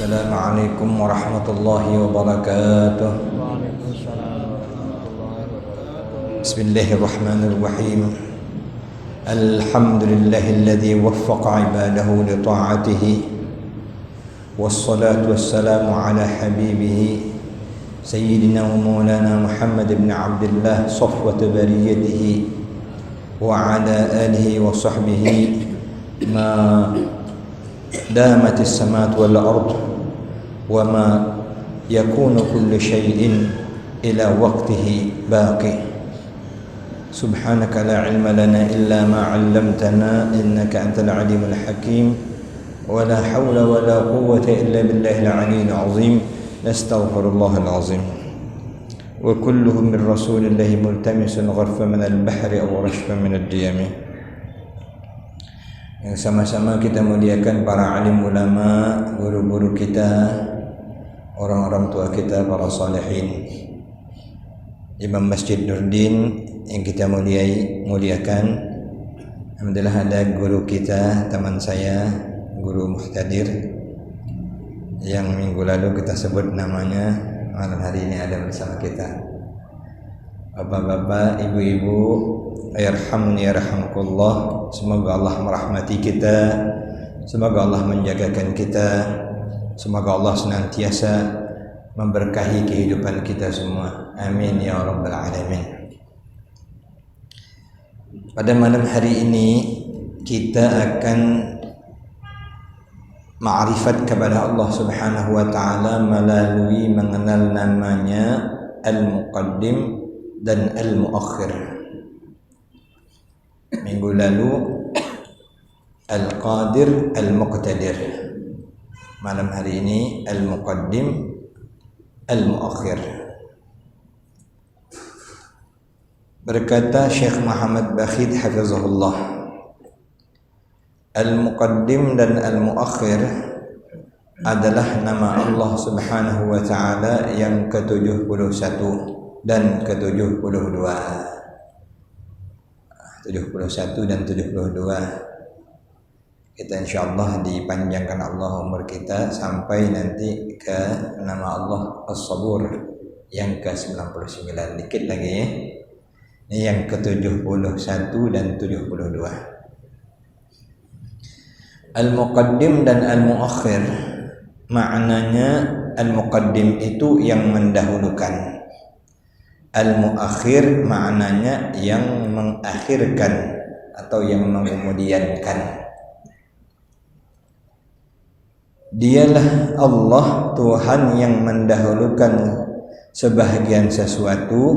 Assalamualaikum warahmatullahi wabarakatuh. Bismillahirrahmanirrahim. Alhamdulillahilladzi waffaqa ibadahu li ta'atihi. Wassalatu wassalamu ala habibihi Sayyidina wa maulana Muhammad ibn Abdullah safwatu bariyatihi wa ala alihi wa sahbihi ma دامت السماوات والأرض وما يكون كل شيء إلى وقته باقي سبحانك لا علم لنا إلا ما علمتنا إنك أنت العليم الحكيم ولا حول ولا قوة إلا بالله العلي العظيم نستغفر الله العظيم وكلهم من رسول الله ملتمس غرفا من البحر أو رشفا من الديم. Yang sama-sama kita muliakan para alim ulama, guru-guru kita, orang-orang tua kita, para salihin. Imam Masjid Nurdin yang kita muliakan. Alhamdulillah ada guru kita, teman saya, Guru Muhtadir, yang minggu lalu kita sebut namanya, malam hari ini ada bersama kita. Bapak-bapak, ibu-ibu, yarhamni yarhamkullah. Semoga Allah merahmati kita, semoga Allah menjagakan kita, semoga Allah senantiasa memberkahi kehidupan kita semua. Amin ya rabbal alamin. Pada malam hari ini kita akan ma'rifat kepada Allah Subhanahu wa taala melalui mengenal namanya Al-Muqaddim dan Al-Muakhir. Minggu lalu Al-Qadir, Al-Muqtadir. Malam hari ini Al-Muqaddim, Al-Muakhir. Berkata Syekh Muhammad Bakhit hafizahullah, Al-Muqaddim dan Al-Muakhir adalah nama Allah Subhanahu wa taala yang ke-71 dan ke-72. 71 dan 72. Kita insyaallah dipanjangkan Allah umur kita sampai nanti ke nama Allah As-Sabur yang ke-99. Dikit lagi ya. Ini yang ke-71 dan 72. Al-Muqaddim dan Al-Muakhir maknanya Al-Muqaddim itu yang mendahulukan. Al-Muakhir maknanya yang mengakhirkan atau yang mengemudiankan. Dialah Allah Tuhan yang mendahulukan sebahagian sesuatu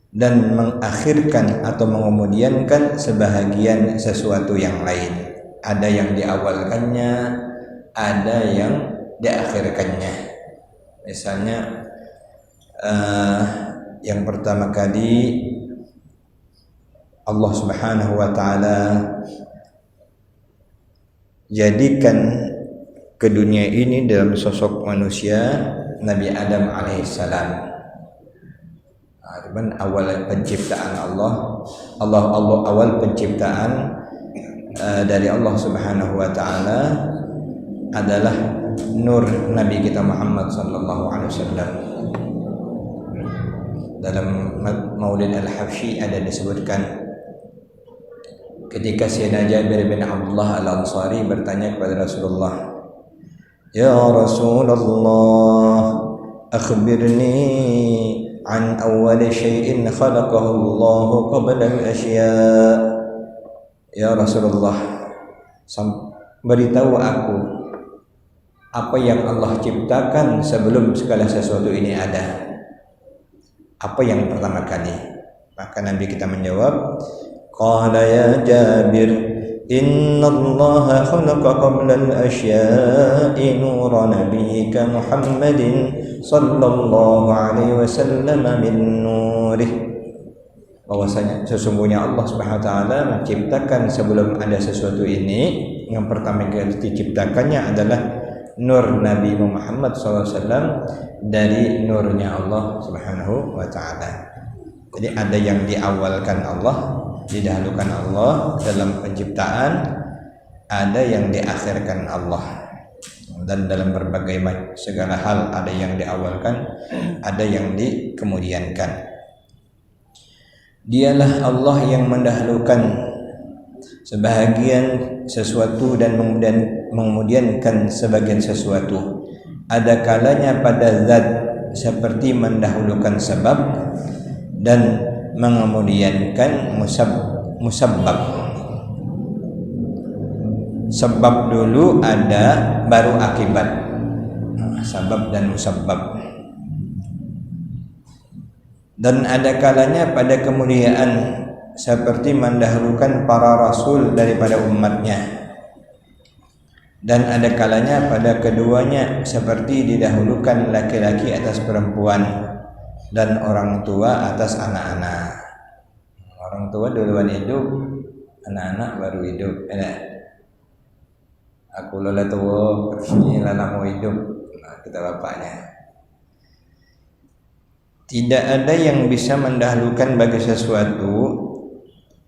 dan mengakhirkan atau mengemudiankan sebahagian sesuatu yang lain. Ada yang diawalkannya, ada yang diakhirkannya. Misalnya yang pertama kali Allah Subhanahu wa taala jadikan ke dunia ini dalam sosok manusia Nabi Adam alaihissalam. Awal penciptaan Allah awal penciptaan dari Allah Subhanahu wa taala adalah nur Nabi kita Muhammad sallallahu alaihi wasallam. Dalam Maulid Al-Habsyi ada disebutkan ketika Sayyidina Jabir bin Abdullah Al-Ansari bertanya kepada Rasulullah, "Ya Rasulullah, akhbirni an awwal syai'in khalaqahu Allah qabla al-asya'." Ya Rasulullah, beritahu aku apa yang Allah ciptakan sebelum segala sesuatu ini ada. Apa yang pertama kali? Maka Nabi kita menjawab, qala ya Jabir, inna Allah khalaqa qabla al-asya'i nura nabiyyika Muhammadin sallallahu alaihi wasallam min nurih. Bahwasanya sesungguhnya Allah Subhanahu wa taala menciptakan sebelum ada sesuatu ini, yang pertama kali diciptakannya adalah nur Nabi Muhammad SAW dari nurnya Allah Subhanahu wa taala. Jadi ada yang diawalkan Allah, didahulukan Allah dalam penciptaan, ada yang diakhirkan Allah dan dalam berbagai segala hal ada yang diawalkan, ada yang dikemudiankan. Dialah Allah yang mendahulukan sebahagian sesuatu dan mengemudiankan sebagian sesuatu. Ada kalanya pada zat seperti mendahulukan sebab dan mengemudiankan musabbab. Sebab dulu ada, baru akibat. Sabab dan musabbab. Dan ada kalanya pada kemuliaan seperti mendahulukan para rasul daripada umatnya. Dan ada kalanya pada keduanya seperti didahulukan laki-laki atas perempuan dan orang tua atas anak-anak. Orang tua duluan hidup, anak-anak baru hidup. Aku lola tua, ini lala mau hidup. Nah, kita bapaknya. Tidak ada yang bisa mendahulukan bagi sesuatu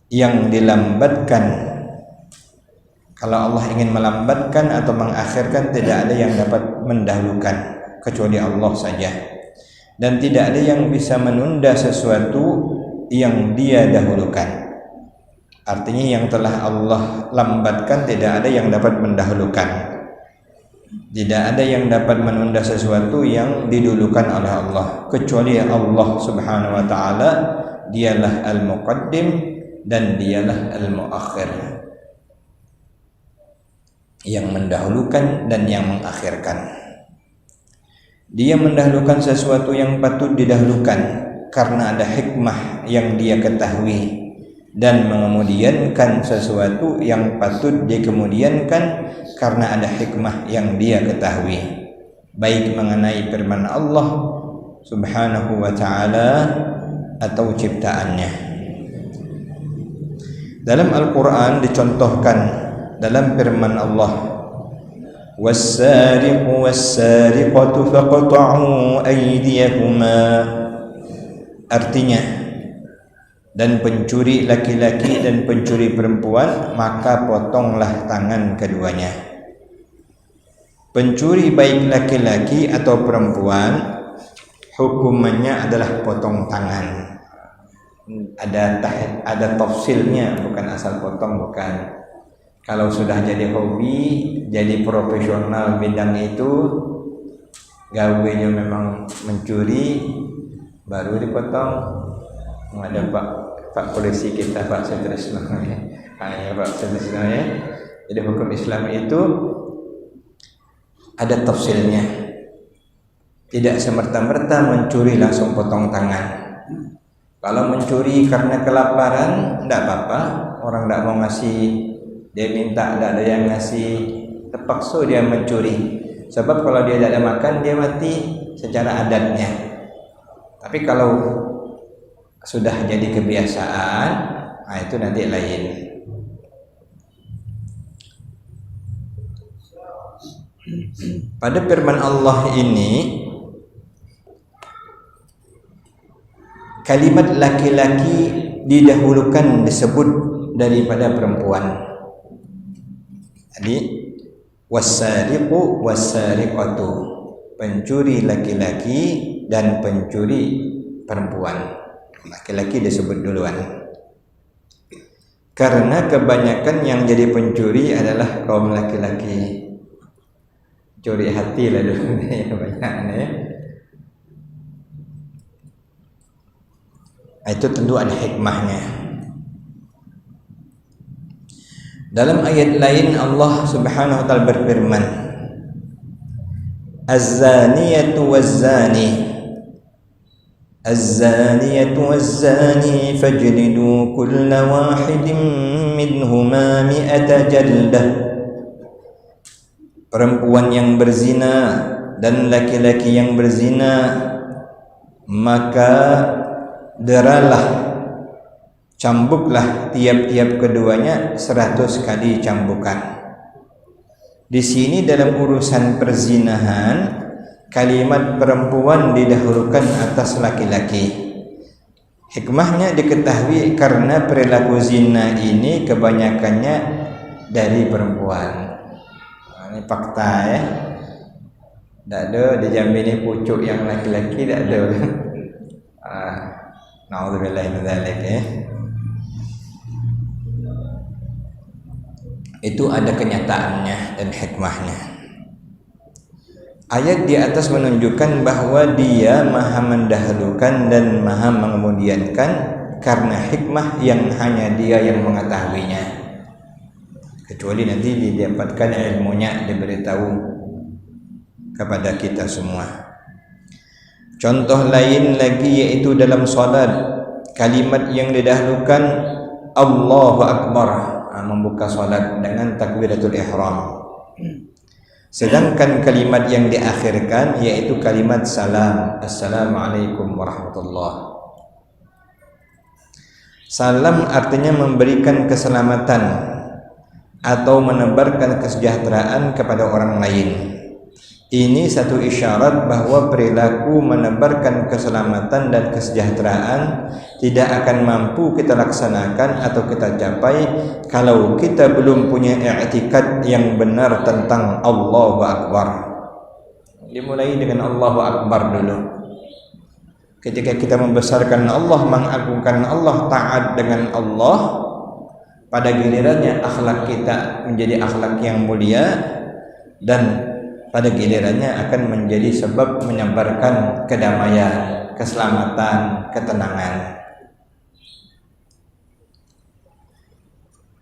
yang dilambatkan. Kalau Allah ingin melambatkan atau mengakhirkan, tidak ada yang dapat mendahulukan kecuali Allah saja. Dan tidak ada yang bisa menunda sesuatu yang Dia dahulukan. Artinya yang telah Allah lambatkan tidak ada yang dapat mendahulukan. Tidak ada yang dapat menunda sesuatu yang didulukan oleh Allah kecuali Allah Subhanahu wa taala. Dialah al-muqaddim dan dialah al-muakhir, yang mendahulukan dan yang mengakhirkan. Dia mendahulukan sesuatu yang patut didahulukan karena ada hikmah yang Dia ketahui, dan mengemudiankan sesuatu yang patut dikemudiankan karena ada hikmah yang Dia ketahui, baik mengenai firman Allah Subhanahu wa ta'ala atau ciptaannya. Dalam Al-Quran dicontohkan dalam firman Allah, "Was-sariqu was-sariqatu faqta'u aydiyahuma." Artinya, dan pencuri laki-laki dan pencuri perempuan, maka potonglah tangan keduanya. Pencuri baik laki-laki atau perempuan, hukumannya adalah potong tangan. Ada tafsilnya, bukan asal potong, bukan. Kalau sudah jadi hobi, jadi profesional bidang itu, gawenya memang mencuri, baru dipotong. Ada Pak polisi kita, Pak Sutrisno ya. Pak Sutrisno ya. Jadi hukum Islam itu ada tafsilnya. Tidak semerta-merta mencuri langsung potong tangan. Kalau mencuri karena kelaparan, tidak apa-apa. Orang tidak mau ngasih, dia minta, tidak ada yang ngasih, terpaksa dia mencuri. Sebab kalau dia tidak ada makan, dia mati secara adatnya. Tapi kalau sudah jadi kebiasaan, nah itu nanti lain. Pada firman Allah ini, kalimat laki-laki didahulukan disebut daripada perempuan. Jadi was-sariqu was-sariqatu, pencuri laki-laki dan pencuri perempuan. Laki-laki disebut duluan karena kebanyakan yang jadi pencuri adalah kaum laki-laki. Curi hati lah dulu banyaknya. Itu tentu ada hikmahnya. Dalam ayat lain Allah Subhanahu wa taala berfirman, "Az-zaniyatu waz-zani الزانية والزاني فاجلدوا كل واحد منهما 100 جلدة. Perempuan yang berzina dan laki-laki yang berzina, maka deralah, cambuklah tiap-tiap keduanya 100 kali cambukan. Di sini dalam urusan perzinahan, kalimat perempuan didahulukan atas laki-laki. Hikmahnya diketahui karena perilaku zina ini kebanyakannya dari perempuan. Ini fakta ya. Tak ada di Jambi ni pucuk yang laki-laki, tak ada. Na'udzubillah min dzalik Itu ada kenyataannya dan hikmahnya. Ayat di atas menunjukkan bahwa Dia Maha mendahulukan dan Maha mengemudiankan karena hikmah yang hanya Dia yang mengetahuinya. Kecuali nanti didapatkan ilmunya, diberitahu kepada kita semua. Contoh lain lagi yaitu dalam salat, kalimat yang didahulukan Allahu Akbar, membuka salat dengan takbiratul ihram. Sedangkan kalimat yang diakhirkan yaitu kalimat salam, Assalamualaikum warahmatullahi. Salam artinya memberikan keselamatan atau menebarkan kesejahteraan kepada orang lain. Ini satu isyarat bahwa perilaku menebarkan keselamatan dan kesejahteraan tidak akan mampu kita laksanakan atau kita capai kalau kita belum punya i'tikad yang benar tentang Allahu Akbar. Dimulai dengan Allahu Akbar dulu. Ketika kita membesarkan Allah, mengagungkan Allah, taat dengan Allah, pada gilirannya akhlak kita menjadi akhlak yang mulia dan pada gilirannya akan menjadi sebab menyebarkan kedamaian, keselamatan, ketenangan.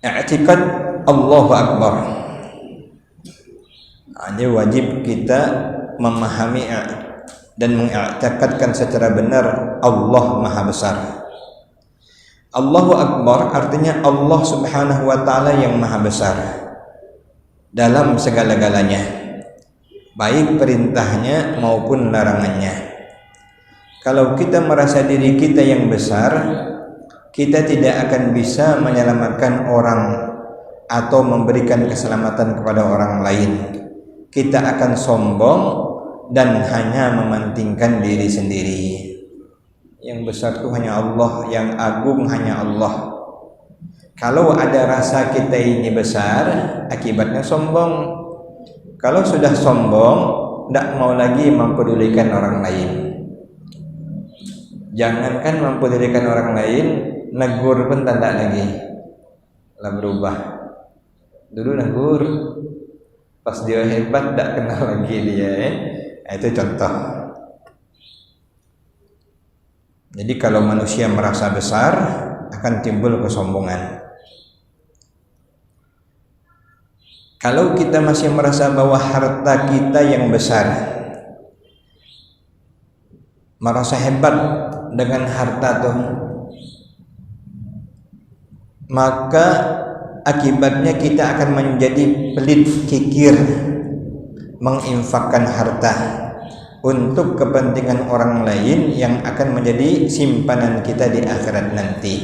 I'tikad Allahu Akbar. Ini wajib kita memahami dan mengiktikadkan secara benar Allah Maha Besar. Allahu Akbar artinya Allah Subhanahu wa taala yang Maha Besar dalam segala-galanya, baik perintahnya maupun larangannya. Kalau kita merasa diri kita yang besar, kita tidak akan bisa menyelamatkan orang atau memberikan keselamatan kepada orang lain. Kita akan sombong dan hanya mementingkan diri sendiri. Yang besar itu hanya Allah, yang agung hanya Allah. Kalau ada rasa kita ini besar, akibatnya sombong. Kalau sudah sombong, tidak mau lagi mempedulikan orang lain. Jangankan mempedulikan orang lain, negur pun tak lagi. Lah berubah. Dulu negur, pas dia hebat tak kenal lagi dia. Itu contoh. Jadi kalau manusia merasa besar, akan timbul kesombongan. Kalau kita masih merasa bahwa harta kita yang besar, merasa hebat dengan harta tuh, maka akibatnya kita akan menjadi pelit, kikir, menginfakkan harta untuk kepentingan orang lain yang akan menjadi simpanan kita di akhirat nanti.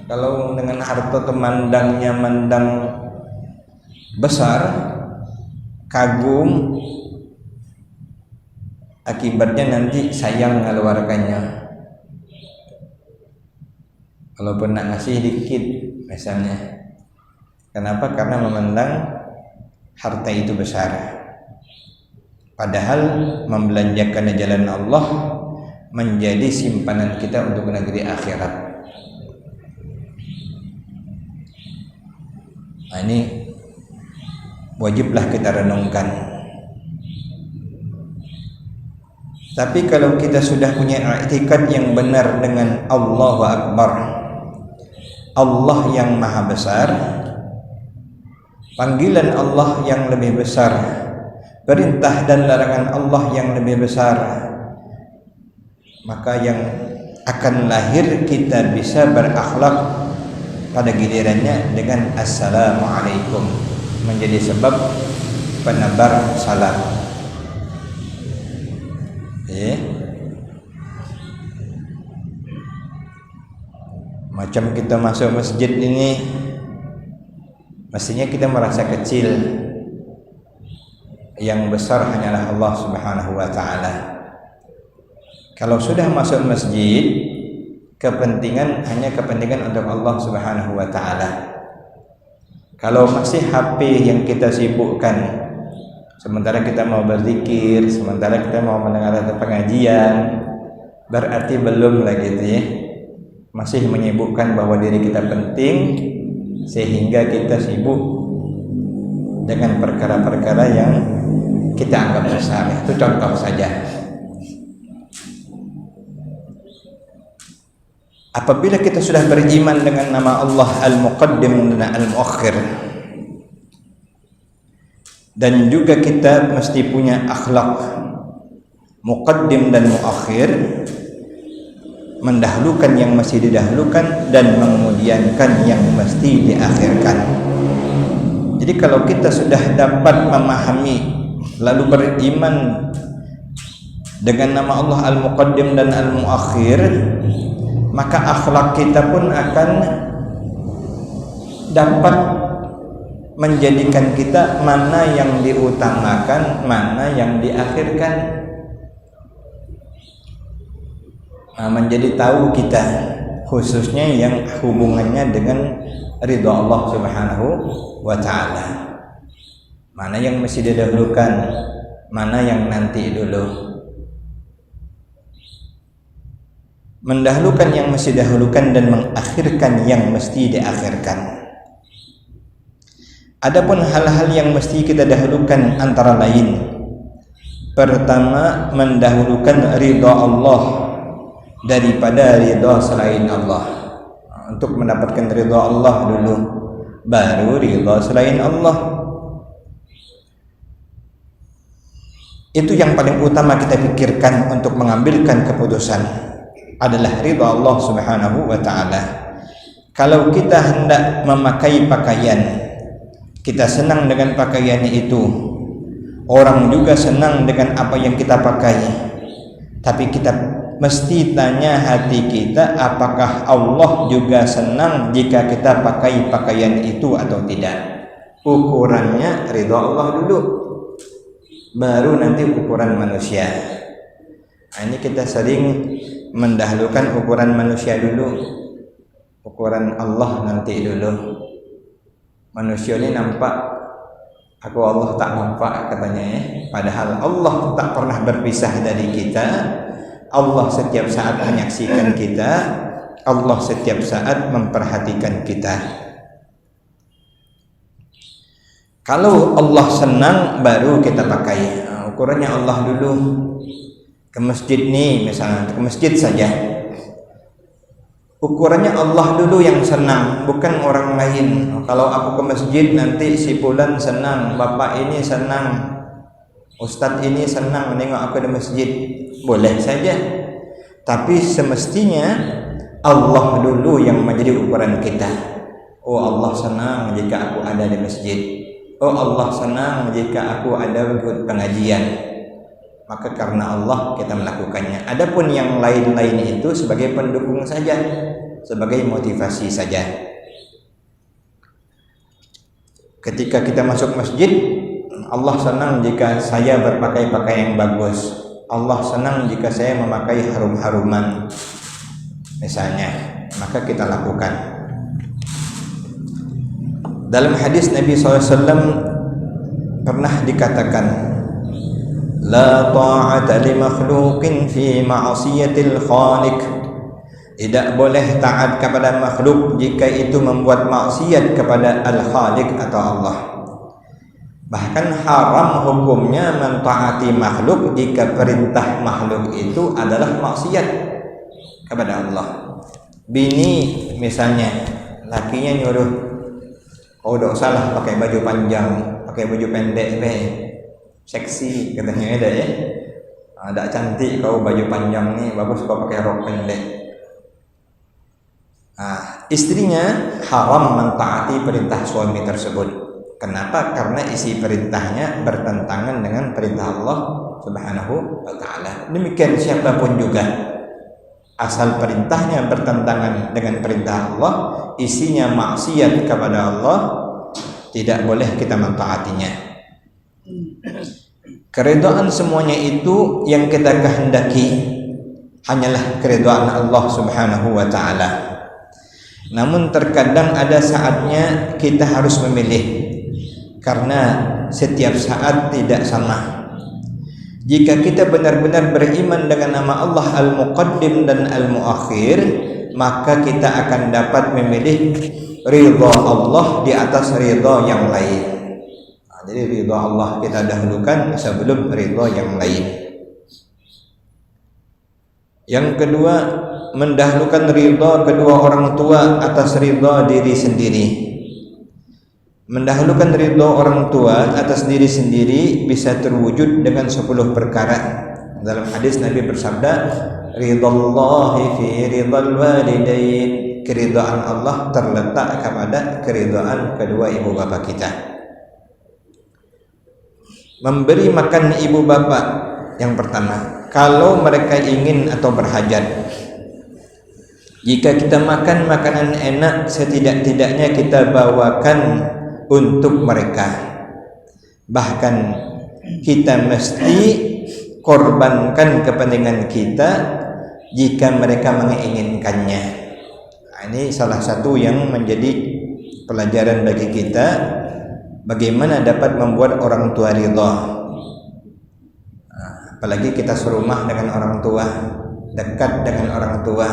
Kalau dengan harta tuh mandangnya mandang besar, kagum, akibatnya nanti sayang mengeluarkannya. Walaupun nak ngasih dikit misalnya. Kenapa? Karena memandang harta itu besar. Padahal membelanjakan di jalan Allah menjadi simpanan kita untuk negeri akhirat. Nah, ini wajiblah kita renungkan. Tapi kalau kita sudah punya i'tikad yang benar dengan Allahu Akbar, Allah yang Maha Besar, panggilan Allah yang lebih besar, perintah dan larangan Allah yang lebih besar, maka yang akan lahir kita bisa berakhlak pada gilirannya dengan Assalamualaikum, menjadi sebab penebar salam. Macam kita masuk masjid ini, mestinya kita merasa kecil, yang besar hanyalah Allah Subhanahu wa taala. Kalau sudah masuk masjid, kepentingan hanya kepentingan untuk Allah Subhanahu wa taala. Kalau masih HP yang kita sibukkan, sementara kita mau berzikir, sementara kita mau mendengarkan pengajian, berarti belum lagi itu ya, masih menyibukkan bahwa diri kita penting sehingga kita sibuk dengan perkara-perkara yang kita anggap besar. Itu contoh saja. Apabila kita sudah beriman dengan nama Allah Al-Muqaddim dan Al-Muakhir, dan juga kita mesti punya akhlak muqaddim dan muakhir, mendahulukan yang mesti didahulukan dan mengemudiankan yang mesti diakhirkan. Jadi kalau kita sudah dapat memahami lalu beriman dengan nama Allah Al-Muqaddim dan Al-Muakhir, maka akhlak kita pun akan dapat menjadikan kita mana yang diutamakan, mana yang diakhirkan. Menjadi tahu kita, khususnya yang hubungannya dengan ridha Allah Subhanahu wa ta'ala, mana yang mesti didahulukan, mana yang nanti dulu. Mendahulukan yang mesti didahulukan dan mengakhirkan yang mesti diakhirkan. Adapun hal-hal yang mesti kita dahulukan antara lain, pertama, mendahulukan ridha Allah daripada ridha selain Allah. Untuk mendapatkan ridha Allah dulu, baru ridha selain Allah. Itu yang paling utama kita pikirkan untuk mengambilkan keputusan adalah ridha Allah Subhanahu wa ta'ala. Kalau kita hendak memakai pakaian, kita senang dengan pakaian itu, orang juga senang dengan apa yang kita pakai, tapi kita mesti tanya hati kita, apakah Allah juga senang jika kita pakai pakaian itu atau tidak. Ukurannya ridha Allah dulu, baru nanti ukuran manusia. Ini kita sering mendahulukan ukuran manusia dulu, ukuran Allah nanti dulu. Manusia ini nampak, aku Allah tak nampak katanya ya. Padahal Allah tak pernah berpisah dari kita. Allah setiap saat menyaksikan kita, Allah setiap saat memperhatikan kita. Kalau Allah senang baru kita pakai. Ukurannya Allah dulu. Ke masjid nih misalnya, ke masjid saja, ukurannya Allah dulu yang senang, bukan orang lain. Kalau aku ke masjid nanti si fulan senang, bapak ini senang, ustadz ini senang menengok aku di masjid, boleh saja. Tapi semestinya Allah dulu yang menjadi ukuran kita. Oh Allah senang jika aku ada di masjid. Oh Allah senang jika aku ada ikut pengajian. Maka karena Allah kita melakukannya. Adapun yang lain-lain itu sebagai pendukung saja, sebagai motivasi saja. Ketika kita masuk masjid, Allah senang jika saya berpakai pakaian yang bagus. Allah senang jika saya memakai harum-haruman misalnya, maka kita lakukan. Dalam hadis Nabi SAW pernah dikatakan, la ta'ata li makhluqin fi ma'siyatil khaliq. Tidak boleh taat kepada makhluk jika itu membuat maksiat kepada al-khaliq atau Allah. Bahkan haram hukumnya mentaati makhluk jika perintah makhluk itu adalah maksiat kepada Allah. Bini misalnya, lakinya nyuruh, oh udah salah pakai baju panjang, pakai baju pendek seksi katanya ada ya. Ada cantik kau baju panjang nih, bagus kau pakai rok pendek. Istrinya haram mentaati perintah suami tersebut. Kenapa? Karena isi perintahnya bertentangan dengan perintah Allah Subhanahu wa ta'ala. Demikian siapapun juga, asal perintahnya bertentangan dengan perintah Allah, isinya maksiat kepada Allah, tidak boleh kita mentaatinya. Keridhaan semuanya itu yang kita kehendaki hanyalah keridhaan Allah Subhanahu wa ta'ala. Namun terkadang ada saatnya kita harus memilih karena setiap saat tidak sama. Jika kita benar-benar beriman dengan nama Allah Al-Muqaddim dan Al-Muakhir, maka kita akan dapat memilih ridha Allah di atas ridha yang lain. Jadi ridha Allah kita dahulukan sebelum ridha yang lain. Yang kedua, mendahulukan ridha kedua orang tua atas ridha diri sendiri. Mendahulukan ridha orang tua atas diri sendiri bisa terwujud dengan 10 perkara. Dalam hadis Nabi bersabda, ridallahi fi ridal walidain, keridhaan Allah terletak kepada keridhaan kedua ibu bapa kita. Memberi makan ibu bapa yang pertama, kalau mereka ingin atau berhajat. Jika kita makan makanan enak, setidak-tidaknya kita bawakan untuk mereka. Bahkan kita mesti korbankan kepentingan kita jika mereka menginginkannya. Ini salah satu yang menjadi pelajaran bagi kita, bagaimana dapat membuat orang tua ridha. Apalagi kita serumah dengan orang tua, dekat dengan orang tua.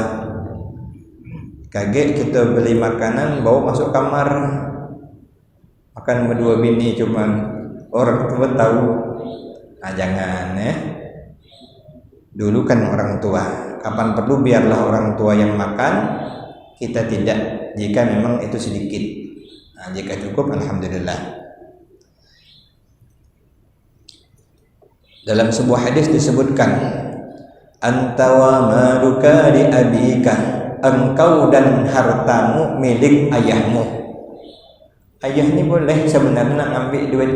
Kaget kita beli makanan bawa masuk kamar, makan berdua bini, cuman orang tua tahu. Jangan ya. Dulu kan orang tua, kapan perlu biarlah orang tua yang makan, kita tidak, jika memang itu sedikit. Jika cukup alhamdulillah. Dalam sebuah hadis disebutkan, anta wa maluka li abika, engkau dan hartamu milik ayahmu. Ayah ni boleh sebenarnya ngambil duit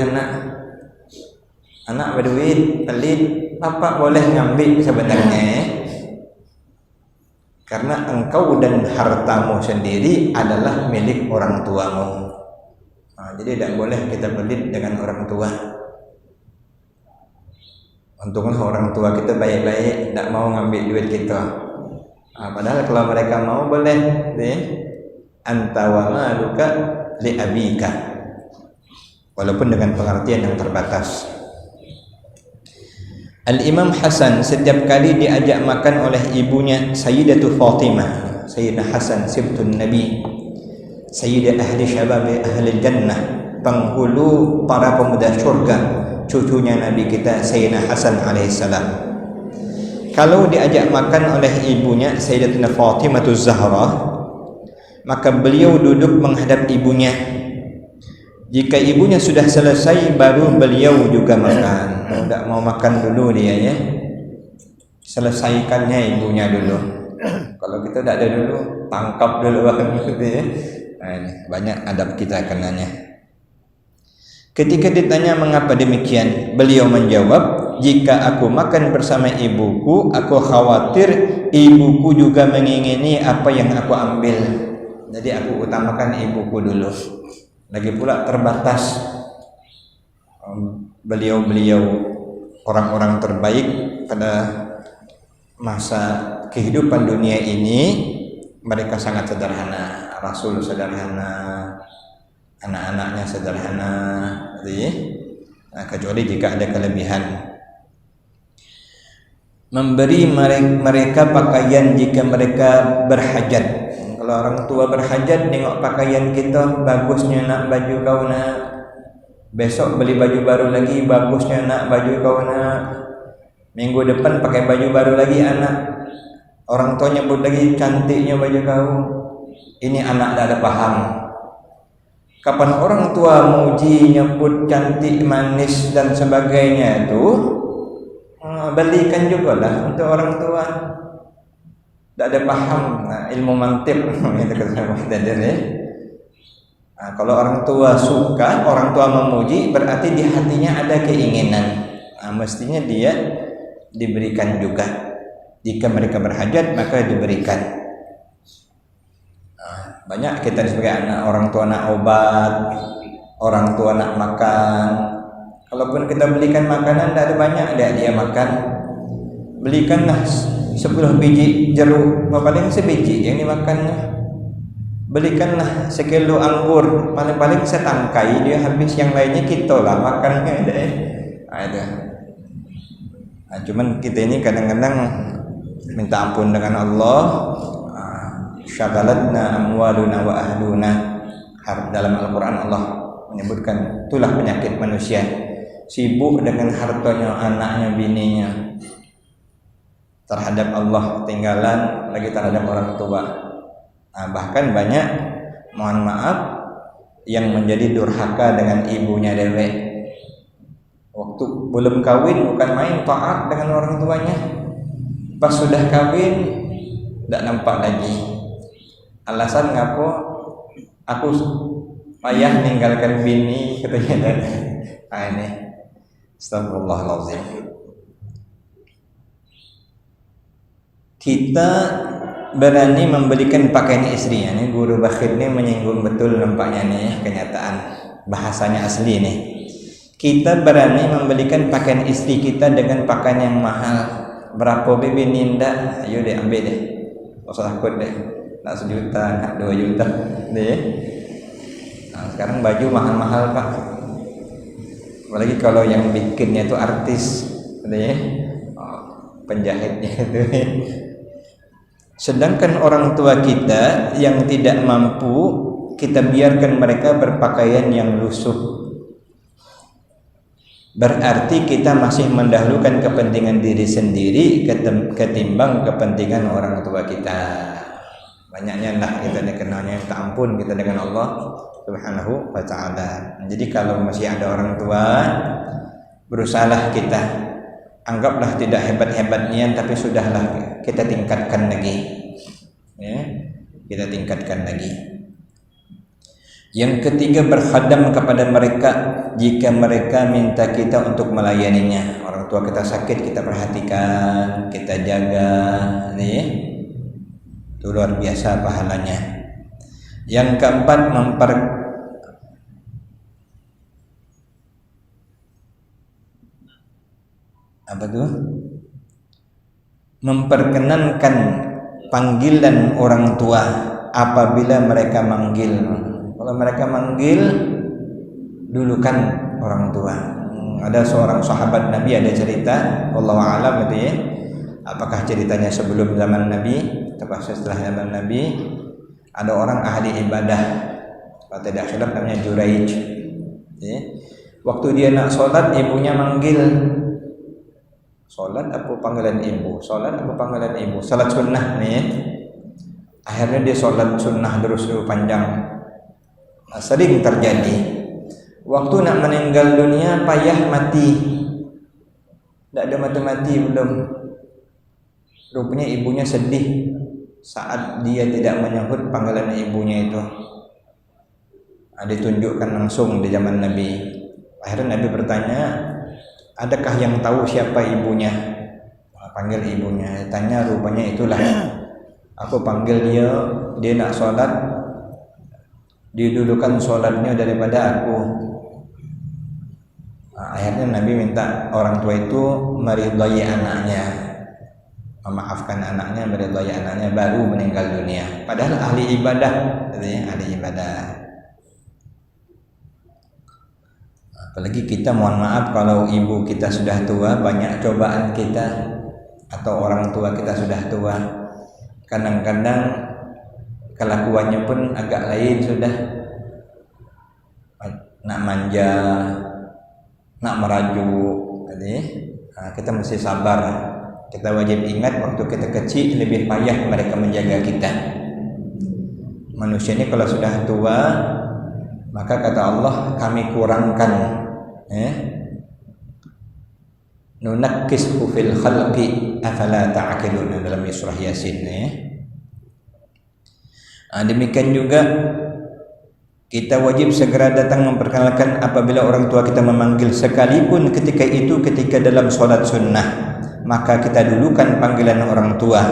anak berduit pelit, bapak boleh ngambil sebenarnya, karena engkau dan hartamu sendiri adalah milik orang tuamu. Jadi tidak boleh kita pelit dengan orang tua. Untunglah orang tua kita baik-baik, tidak mau ngambil duit kita. Padahal kalau mereka mau boleh. Anta wa maluka li abika, walaupun dengan pengertian yang terbatas. Al-Imam Hasan setiap kali diajak makan oleh ibunya Sayyidatu Fatimah, Sayyidina Hasan sibtun Nabi, Sayyidah ahli syabab ahli jannah, penghulu para pemuda syurga, cucunya Nabi kita Sayyidina Hasan alaihissalam. Kalau diajak makan oleh ibunya Sayyidatina Fatimah Zahra, maka beliau duduk menghadap ibunya. Jika ibunya sudah selesai, baru beliau juga makan. Tidak mau makan dulu dia ya, selesaikannya ibunya dulu. Kalau kita tidak ada dulu, tangkap dulu gitu ya. Banyak adab kita kenanya. Ketika ditanya mengapa demikian, beliau menjawab, jika aku makan bersama ibuku, aku khawatir ibuku juga mengingini apa yang aku ambil. Jadi aku utamakan ibuku dulu. Lagi pula terbatas. Beliau-beliau orang-orang terbaik pada masa kehidupan dunia ini, mereka sangat sederhana. Rasul sederhana, anak-anaknya sederhana, kecuali jika ada kelebihan. Memberi mereka pakaian jika mereka berhajat. Kalau orang tua berhajat, tengok pakaian kita, bagusnya nak baju kau nak, besok beli baju baru lagi, bagusnya nak baju kau nak, minggu depan pakai baju baru lagi anak, orang tua nyebut lagi cantiknya baju kau. Ini anak tak ada paham. Kapan orang tua muji, nyebut cantik, manis dan sebagainya itu, belikan juga lah untuk orang tua. Tak ada paham ilmu mantik itu kata ya. Kalau orang tua suka, orang tua memuji, berarti di hatinya ada keinginan. Mestinya dia diberikan juga. Jika mereka berhajat, maka diberikan. Banyak kita sebagai anak, orang tua nak obat, orang tua nak makan. Kalaupun kita belikan makanan, tak ada banyak dia makan. Belikanlah 10 biji jeruk, paling sebiji yang dimakannya. belikanlah sekilo anggur, paling-paling setangkai dia habis, yang lainnya kita lah makannya deh. Ada. Nah, cuman kita ini kadang-kadang minta ampun dengan Allah. Syagalatna amwaluna wa ahluna. Dalam Al-Quran Allah menyebutkan itulah penyakit manusia, sibuk dengan hartanya, anaknya, bininya, terhadap Allah tinggalan lagi terhadap orang tua. Nah, bahkan banyak, mohon maaf, yang menjadi durhaka dengan ibunya dewek. Waktu belum kawin bukan main taat dengan orang tuanya, pas sudah kawin tidak nampak lagi. Alasan ngapo? Aku payah ninggalkan bini katanya. Nah ini astagfirullahaladzim. Kita berani membelikan pakaian istrinya. Ini guru Bakhir ini menyinggung betul nampaknya nih kenyataan, bahasanya asli nih. Kita berani membelikan pakaian istri kita dengan pakaian yang mahal. Berapa bibi ninda? Ayo deh ambil deh. Gak usah takut deh. Nak 1 juta, nak 2 juta deh. Nah, sekarang baju mahal-mahal Pak. Apalagi kalau yang bikinnya itu artis deh. Penjahitnya itu. Sedangkan orang tua kita yang tidak mampu, kita biarkan mereka berpakaian yang lusuh. Berarti kita masih mendahulukan kepentingan diri sendiri ketimbang kepentingan orang tua kita. Banyaknya lah kita dikenalnya minta ampun kita dengan Allah Subhanahu wa ta'ala. Jadi kalau masih ada orang tua, berusahalah kita, anggaplah tidak hebat-hebat niat, tapi sudahlah kita tingkatkan lagi ya, kita tingkatkan lagi. Yang ketiga, berkhadam kepada mereka jika mereka minta kita untuk melayaninya. Orang tua kita sakit, kita perhatikan, kita jaga ya. Itu luar biasa pahalanya. Yang keempat, memperkenankan panggilan orang tua apabila mereka manggil. Kalau mereka manggil, dulukan orang tua. Ada seorang sahabat Nabi, ada cerita, wallahu a'lam gitu ya. Apakah ceritanya sebelum zaman Nabi atau setelah zaman Nabi? Ada orang ahli ibadah, kalau tidak salah namanya Juraij ya. Waktu dia nak sholat, ibunya manggil. Sholat apa panggilan ibu? Sholat apa panggilan ibu? Sholat sunnah nih ya. Akhirnya dia sholat sunnah terus panjang. Nah, sering terjadi waktu nak meninggal dunia, payah mati, tidak ada mati-mati belum. Rupanya ibunya sedih saat dia tidak menyahut panggilan ibunya itu. Ditunjukkan langsung di zaman Nabi. Akhirnya Nabi bertanya, adakah yang tahu siapa ibunya? Panggil ibunya. Tanya, rupanya itulah. Aku panggil dia nak sholat, didulukan sholatnya daripada aku. Akhirnya Nabi minta orang tua itu meridhai anaknya, memaafkan anaknya, meridhai anaknya, baru meninggal dunia. Padahal ahli ibadah, ahli ibadah. Apalagi kita, mohon maaf, kalau ibu kita sudah tua, banyak cobaan kita, atau orang tua kita sudah tua, kadang-kadang kelakuannya pun agak lain sudah. Nak manja, nak merajuk, kita mesti sabar. Kita wajib ingat waktu kita kecil lebih payah mereka menjaga kita. Manusia ini kalau sudah tua, maka kata Allah, kami kurangkan nunakkishu fil khalqi afala ta'qilun, dalam surah Yasin demikian juga kita wajib segera datang memperkenalkan apabila orang tua kita memanggil, sekalipun ketika itu ketika dalam sholat sunnah, maka kita dulukan panggilan orang tua,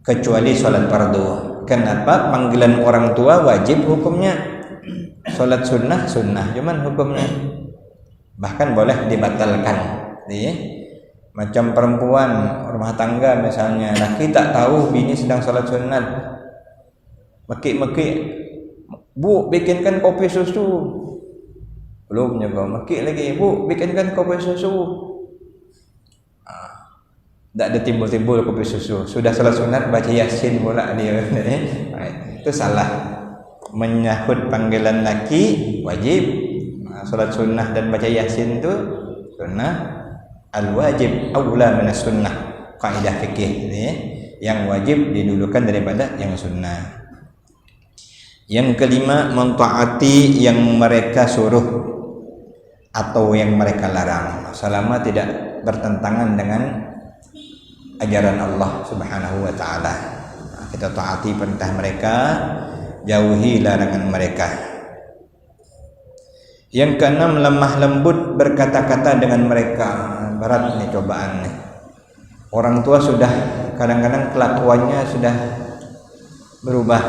kecuali sholat fardu. Kenapa? Panggilan orang tua wajib hukumnya, sholat sunnah sunnah, cuman hukumnya bahkan boleh dibatalkan ya. Macam perempuan rumah tangga misalnya, laki tak tahu bini sedang sholat sunnah, Mekik-mekik, Bu, bikinkan kopi susu. Belum juga, mekik lagi, Bu, bikinkan kopi susu. Tak ada timbul-timbul kopi susu. Sudah salat sunat baca Yasin pula dia. Itu salah. Menyahut panggilan laki wajib. Salat sunnah dan baca Yasin itu sunnah. Al-wajib aula minas sunnah. Kaidah fikih ini, yang wajib didulukan daripada yang sunnah. Yang kelima, mentaati yang mereka suruh atau yang mereka larang selama tidak bertentangan dengan ajaran Allah Subhanahu wa taala. Kita taati perintah mereka, jauhi larangan mereka. Yang keenam, lemah lembut berkata-kata dengan mereka. Berat nih cobaan nih. Orang tua sudah kadang-kadang kelakuannya sudah berubah.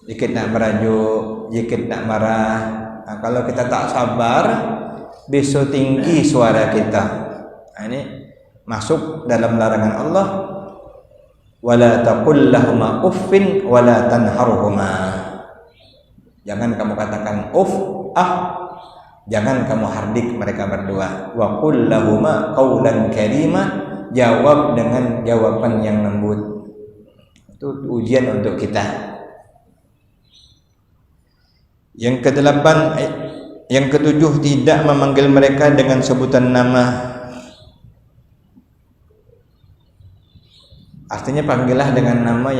Dikit nak merajuk, dikit nak marah. Nah, kalau kita tak sabar, besok tinggi suara kita. Nah, ini masuk dalam larangan Allah. Wala taqul lahuma uffin wala tanharhuma. Jangan kamu katakan jangan kamu hardik mereka berdua. Wa qul lahuma qaulan karima. Jawab dengan jawaban yang lembut. Itu ujian untuk kita. Yang kedelapan, yang ketujuh, tidak memanggil mereka dengan sebutan nama. Artinya panggillah dengan nama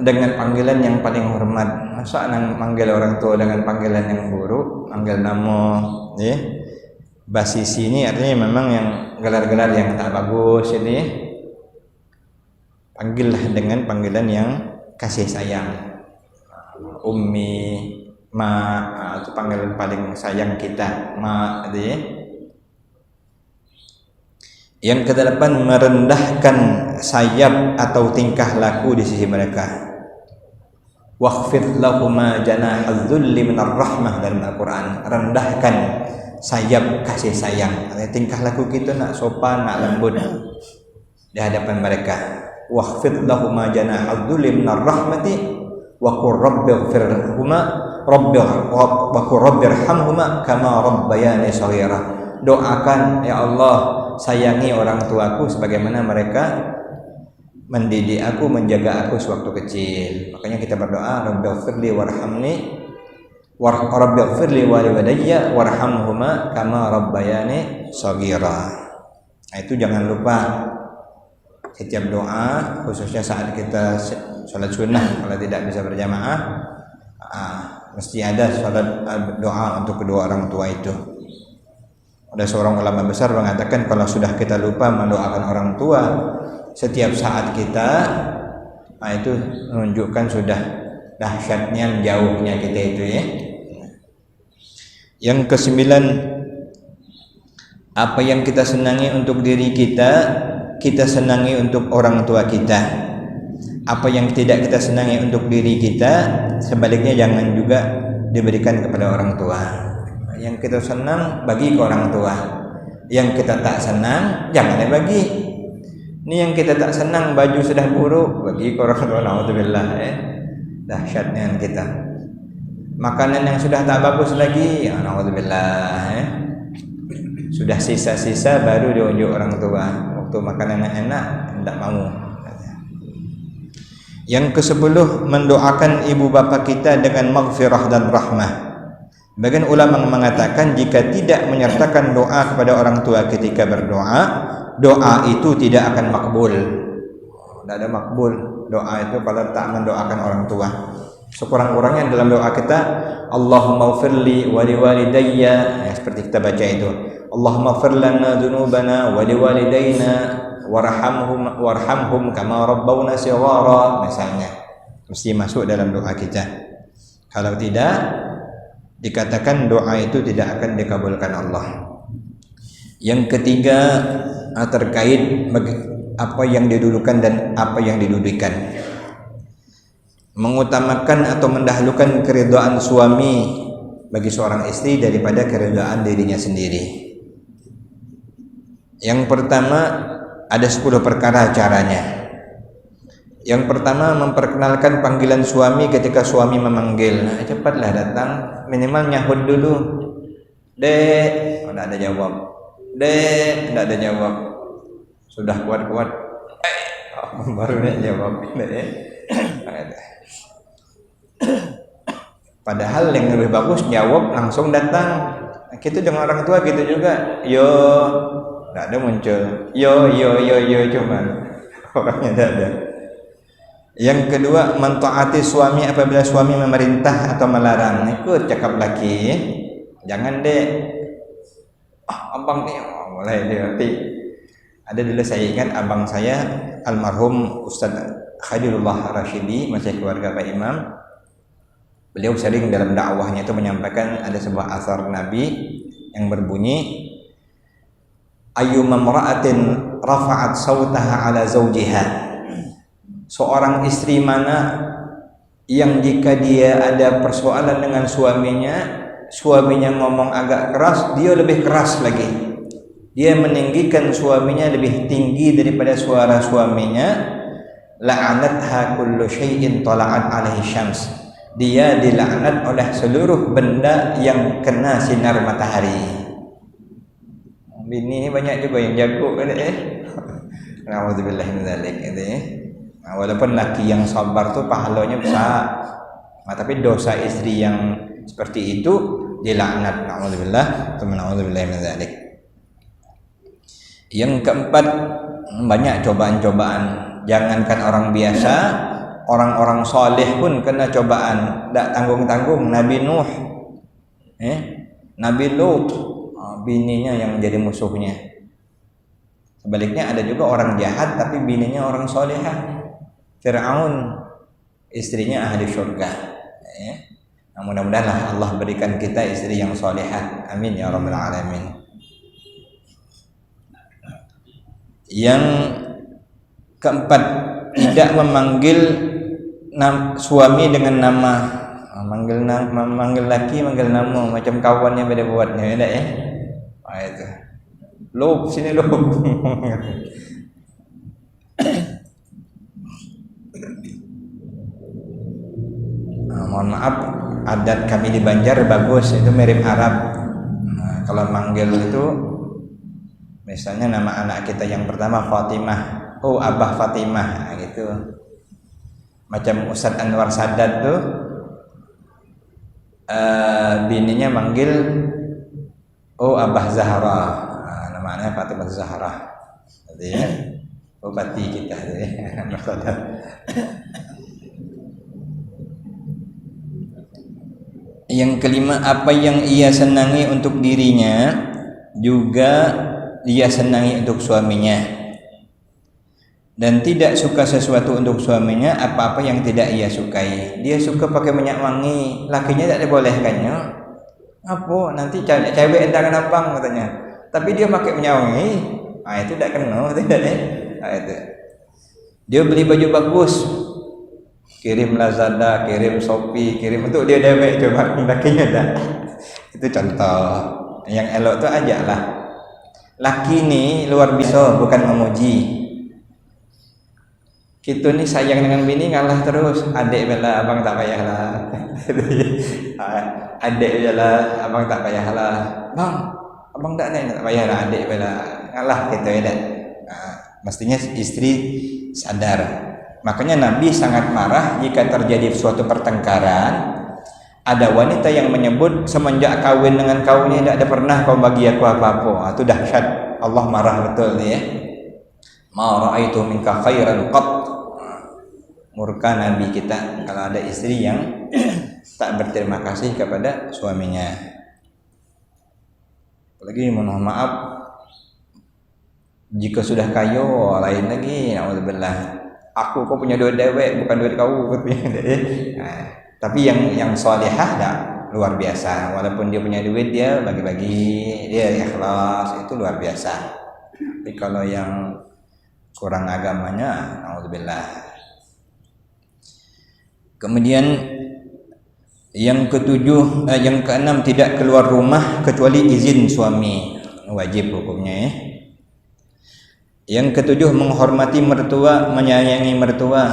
dengan panggilan yang paling hormat. Masa manggil orang tua dengan panggilan yang buruk, panggil nama, ya. Basisi ini artinya memang yang gelar-gelar yang tak bagus ini. Panggillah dengan panggilan yang kasih sayang. Ummi, Ma, itu panggilan paling sayang kita, Ma, gitu ya. Yang kedelapan, merendahkan sayap atau tingkah laku di sisi mereka. Wakhfid lahuma janahal dzulli minar rahmah dalam Al-Qur'an. Rendahkan sayap kasih sayang. Tingkah laku kita nak sopan, nak lembut di hadapan mereka. Wakhfid lahuma janahal dzulli minar rahmati wa qur rabbighfirhuma wa qur rabbirhamhuma kama rabbayani shaghira. Doakan, ya Allah, sayangi orang tuaku sebagaimana mereka mendidik aku, menjaga aku sewaktu kecil. Makanya kita berdoa, Rabbighfirli warhamni Rabbighfirli waliwadayya warhamhuma kama rabbayani shaghira. Nah, itu jangan lupa setiap doa, khususnya saat kita sholat sunnah, kalau tidak bisa berjamaah, mesti ada sholat doa untuk kedua orang tua itu. Ada seorang ulama besar mengatakan kalau sudah kita lupa mendoakan orang tua setiap saat kita, itu menunjukkan sudah dahsyatnya jauhnya kita itu ya. Yang kesembilan, apa yang kita senangi untuk diri kita, kita senangi untuk orang tua kita. Apa yang tidak kita senangi untuk diri kita, sebaliknya jangan juga diberikan kepada orang tua. Yang kita senang bagi ke orang tua, yang kita tak senang jangan dibagi. Ini yang kita tak senang, baju sudah buruk, bagi ke orang tua. Alhamdulillah ya. Dahsyatnya kita. Makanan yang sudah tak bagus lagi, alhamdulillah ya. Sudah sisa-sisa baru diunjuk orang tua. Waktu makanan yang enak tidak mau. Yang ke-10, mendoakan ibu bapa kita dengan maghfirah dan rahmah. Bagian ulama mengatakan jika tidak menyertakan doa kepada orang tua ketika berdoa, doa itu tidak akan makbul. Tidak ada makbul doa itu kalau tak mendoakan orang tua. Sekurang-kurangnya dalam doa kita, Allahumma ighfirli wa liwalidayya, ya, seperti kita baca itu, Allahumma ighfir lana dzunubana wa liwalidayna warhamhum kama rabbawna shighara, misalnya. Mesti masuk dalam doa kita. Kalau tidak, dikatakan doa itu tidak akan dikabulkan Allah. Yang ketiga, terkait apa yang didulukan dan apa yang didudukan. Mengutamakan atau mendahulukan keridhaan suami bagi seorang istri daripada keridhaan dirinya sendiri. Yang pertama, ada 10 perkara caranya. Yang pertama, memperkenalkan panggilan suami ketika suami memanggil. Nah, cepatlah datang, minimal nyahut dulu. Dek, tidak ada jawab. Dek, tidak ada jawab. Sudah kuat-kuat, baru dia jawab. Padahal yang lebih bagus jawab langsung datang. Kita dengan orang tua gitu juga. Yo, tidak ada muncul. Yo, cuman orangnya tidak ada. Yang kedua, mentaati suami apabila suami memerintah atau melarang. Ikut cakap laki. Jangan dek. Abang ni, mulai dia. Ada dulu saya ingat abang saya almarhum Ustaz Khairullah Rashidi, masih keluarga Pak Imam. Beliau sering dalam dakwahnya itu menyampaikan ada sebuah asar Nabi yang berbunyi, ayyuma imra'atin rafa'at sautaha ala zawjiha. Seorang istri mana yang jika dia ada persoalan dengan suaminya ngomong agak keras, dia lebih keras lagi. Dia meninggikan suaminya lebih tinggi daripada suara suaminya. La'anatha kullu syai'in tala'at alaihi syams. Dia dilaknat oleh seluruh benda yang kena sinar matahari. Bini banyak juga yang jago kan Alhamdulillah min dzalik walaupun laki yang sabar tu pahalanya besar. Tapi dosa istri yang seperti itu dilaknat. Alhamdulillah, alhamdulillah min dzalik. Yang keempat, banyak cobaan-cobaan. Jangankan orang biasa, orang-orang soleh pun kena cobaan. Tak tanggung-tanggung. Nabi Nuh, Nabi Lut, bininya yang jadi musuhnya. Sebaliknya ada juga orang jahat tapi bininya orang solehah. Fir'aun, istrinya ahli syurga. Mudah-mudahan Allah berikan kita istri yang solehah. Amin ya rabbal alamin. Yang keempat, tidak memanggil suami dengan nama. Manggil laki, manggil nama macam kawannya pada buatnya, tidak ya? Itu. Lob, sini lob. Mohon maaf, adat kami di Banjar bagus, itu mirip Arab. Kalau manggil itu, misalnya nama anak kita yang pertama Fatimah, oh Abah Fatimah, gitu. Macam Ustadz Anwar Sadat tuh, bininya manggil, oh Abah Zahra, namanya Fatimah Zahra, jadi ya, obati kita, Anwar Sadat. Yang kelima, apa yang ia senangi untuk dirinya juga dia senangi untuk suaminya, dan tidak suka sesuatu untuk suaminya apa-apa yang tidak ia sukai. Dia suka pakai minyak wangi, lakinya tak dibolehkannya. Apa nanti cewek entar nampang katanya, tapi dia pakai minyak wangi, itu tak kena, tidak itu. Dia beli baju bagus, kirim Lazada, kirim Shopee, kirim untuk dia dewek, coba lakinya tak. Itu contoh. Yang elok tu ajaklah. Laki ni luar biasa, bukan memuji. Kita ni sayang dengan bini ngalah terus. Adik bela, abang tak payahlah. Adik bela, abang tak payahlah. Bang, abang tak payahlah, adik bela. Ngalah kita ya. Mestinya istri sadar. Makanya Nabi sangat marah jika terjadi suatu pertengkaran. Ada wanita yang menyebut, semenjak kawin dengan kau ni tak ada pernah kau bagi aku apa-apa. Itu dahsyat. Allah marah betul ni ya. Ma ra'aitu minka khairan qat. Murka Nabi kita kalau ada istri yang tak berterima kasih kepada suaminya. Apalagi mohon maaf, jika sudah kaya lain lagi. Alhamdulillah. Aku kau punya duit dewek, bukan duit kau. Tapi yang salihah dah luar biasa. Walaupun dia punya duit, dia bagi-bagi, dia ikhlas, itu luar biasa. Tapi kalau yang kurang agamanya, alhamdulillah. Kemudian yang keenam, tidak keluar rumah kecuali izin suami. Wajib hukumnya ya. Yang ketujuh, menghormati mertua, menyayangi mertua.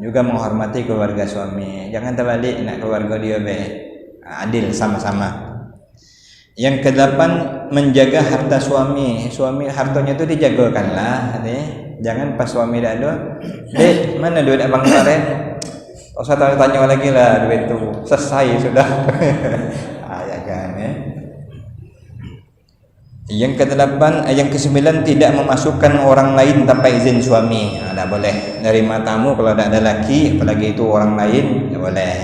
juga menghormati keluarga suami. Jangan terbalik nak keluarga dia adil sama-sama. Yang kedelapan, menjaga harta suami. Suami hartanya itu dijagakanlah, jangan pas suami dah ada, "Dek, mana duit abang kemarin?" Tak usah tanya lagi lah, duit tu selesai sudah. Ya kan, Yang kesembilan, tidak memasukkan orang lain tanpa izin suami. Tak boleh. Nerima tamu kalau tak ada laki, apalagi itu orang lain, tak boleh.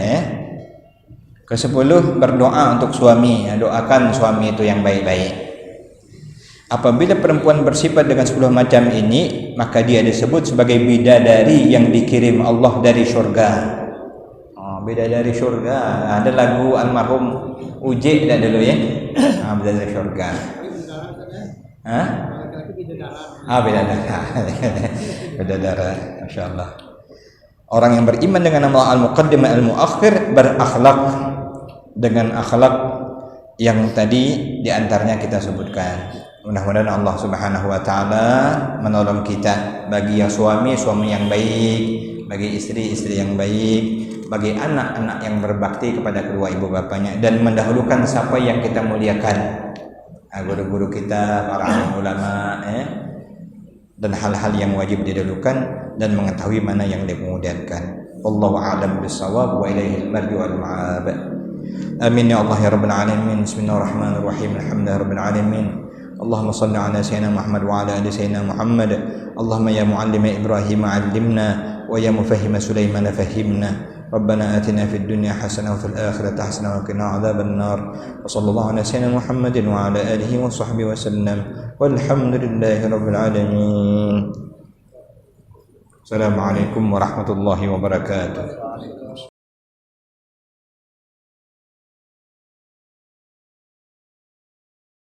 Kesepuluh, berdoa untuk suami. Doakan suami itu yang baik-baik. Apabila perempuan bersifat dengan 10 macam ini, maka dia disebut sebagai bidadari yang dikirim Allah dari syurga. Bidadari syurga. Ada lagu almarhum Uji tak dulu ya? Bidadari syurga. Bidadara. Masya Allah. Orang yang beriman dengan nama Al-Muqaddim Al-Muakhir berakhlak dengan akhlak yang tadi diantaranya kita sebutkan. Mudah-mudahan Allah Subhanahu Wa Taala menolong kita, bagi yang suami yang baik, bagi istri yang baik, bagi anak-anak yang berbakti kepada kedua ibu bapanya, dan mendahulukan siapa yang kita muliakan, guru-guru kita, para alim ulama, dan hal-hal yang wajib didahulukan, dan mengetahui mana yang dimuliakan. Wallahu a'lam bissawab wa ilaihi al-marji wal ma'ab. Amin ya Allah ya rabbal alamin. Bismillahirrahmanirrahim. Alhamdulillahirabbil alamin. Allahumma shalli ala sayyidina Muhammad wa ala ali sayyidina Muhammad. Allahumma ya muallima Ibrahim 'allimna wa ya mufahhima Sulaiman fahhimna. ربنا آتنا في الدنيا حسنة وفي الآخرة حسنة وقنا عذاب النار وصلى الله على سيدنا محمد وعلى آله وصحبه وسلم والحمد لله رب العالمين. السلام عليكم ورحمة الله وبركاته.